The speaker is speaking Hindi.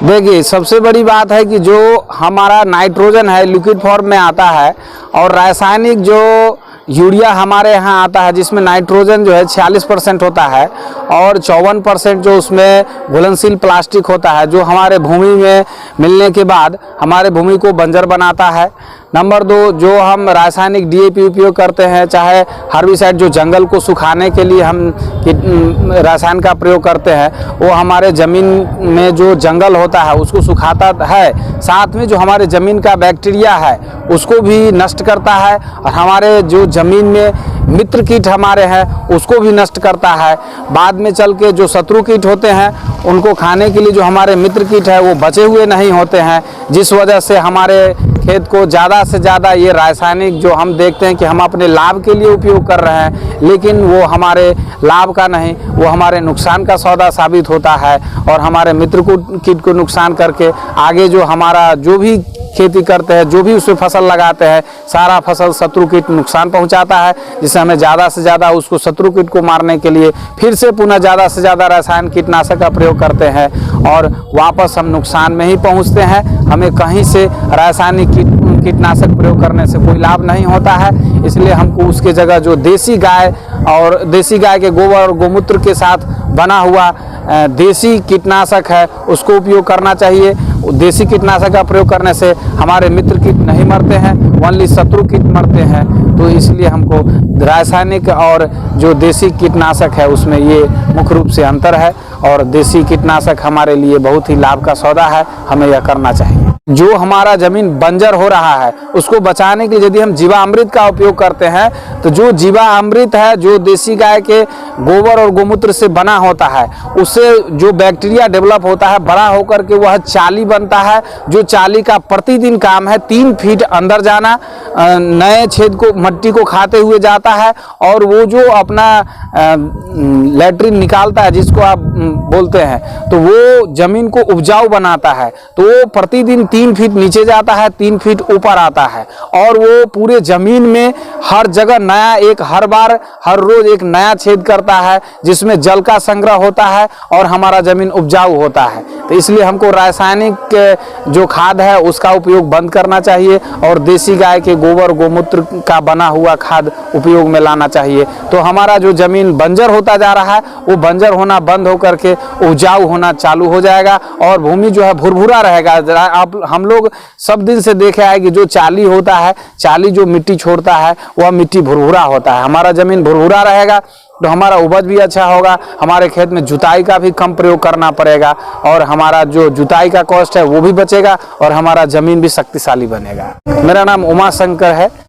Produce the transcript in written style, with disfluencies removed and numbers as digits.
देखिए, सबसे बड़ी बात है कि जो हमारा नाइट्रोजन है लिक्विड फॉर्म में आता है और रासायनिक जो यूरिया हमारे यहाँ आता है जिसमें नाइट्रोजन जो है 46% होता है और 54% जो उसमें घुलनशील प्लास्टिक होता है जो हमारे भूमि में मिलने के बाद हमारे भूमि को बंजर बनाता है। नंबर 2, जो हम रासायनिक डीएपी उपयोग करते हैं, चाहे हर्बिसाइड जो जंगल को सुखाने के लिए हम रसायन का प्रयोग करते हैं, वो हमारे ज़मीन में जो जंगल होता है उसको सुखाता है, साथ में जो हमारे ज़मीन का बैक्टीरिया है उसको भी नष्ट करता है और हमारे जो ज़मीन में मित्र कीट हमारे हैं उसको भी नष्ट करता है। बाद में चल के जो शत्रु कीट होते हैं उनको खाने के लिए जो हमारे मित्र कीट है वो बचे हुए नहीं होते हैं, जिस वजह से हमारे खेत को ज़्यादा से ज़्यादा ये रासायनिक जो हम देखते हैं कि हम अपने लाभ के लिए उपयोग कर रहे हैं, लेकिन वो हमारे लाभ का नहीं, वो हमारे नुकसान का सौदा साबित होता है और हमारे मित्र को कीट को नुकसान करके आगे जो हमारा जो भी खेती करते हैं, जो भी उसमें फसल लगाते हैं, सारा फसल शत्रु कीट नुकसान पहुंचाता है, जिससे हमें ज़्यादा से ज़्यादा उसको शत्रु कीट को मारने के लिए फिर से पुनः ज़्यादा से ज़्यादा रसायन कीटनाशक का प्रयोग करते हैं और वापस हम नुकसान में ही पहुंचते हैं। हमें कहीं से रासायनिक कीटनाशक प्रयोग करने से कोई लाभ नहीं होता है, इसलिए हमको उसके जगह जो देसी गाय और देसी गाय के गोबर और गोमूत्र के साथ बना हुआ देसी कीटनाशक है उसको उपयोग करना चाहिए। देसी कीटनाशक का प्रयोग करने से हमारे मित्र कीट नहीं मरते हैं, ओनली शत्रु कीट मरते हैं। तो इसलिए हमको रासायनिक और जो देसी कीटनाशक है उसमें ये मुख्य रूप से अंतर है और देसी कीटनाशक हमारे लिए बहुत ही लाभ का सौदा है, हमें यह करना चाहिए। जो हमारा ज़मीन बंजर हो रहा है उसको बचाने के लिए यदि हम जीवामृत का उपयोग करते हैं तो जो जीवामृत है जो देसी गाय के गोबर और गोमूत्र से बना होता है उससे जो बैक्टीरिया डेवलप होता है बड़ा होकर के वह चाली बनता है। जो चाली का प्रतिदिन काम है 3 फीट अंदर जाना, नए छेद को मिट्टी को खाते हुए जाता है और वो जो अपना लैट्रिन निकालता है जिसको आप बोलते हैं, तो वो ज़मीन को उपजाऊ बनाता है। तो वो प्रतिदिन 3 फीट नीचे जाता है, 3 फीट ऊपर आता है और वो पूरे ज़मीन में हर जगह नया एक हर बार हर रोज एक नया छेद करता है जिसमें जल का संग्रह होता है और हमारा ज़मीन उपजाऊ होता है। तो इसलिए हमको रासायनिक जो खाद है उसका उपयोग बंद करना चाहिए और देसी गाय के गोबर गोमूत्र का बना हुआ खाद उपयोग में लाना चाहिए। तो हमारा जो ज़मीन बंजर होता जा रहा है वो बंजर होना बंद होकर के उपजाऊ होना चालू हो जाएगा और भूमि जो है भुरभुरा रहेगा। आप हम लोग सब दिन से देखे आए कि जो चाली होता है, चाली जो मिट्टी छोड़ता है वह मिट्टी भुरभुरा होता है। हमारा ज़मीन भुरभुरा रहेगा तो हमारा उपज भी अच्छा होगा, हमारे खेत में जुताई का भी कम प्रयोग करना पड़ेगा और हमारा जो जुताई का कॉस्ट है वो भी बचेगा और हमारा ज़मीन भी शक्तिशाली बनेगा। मेरा नाम उमा शंकर है।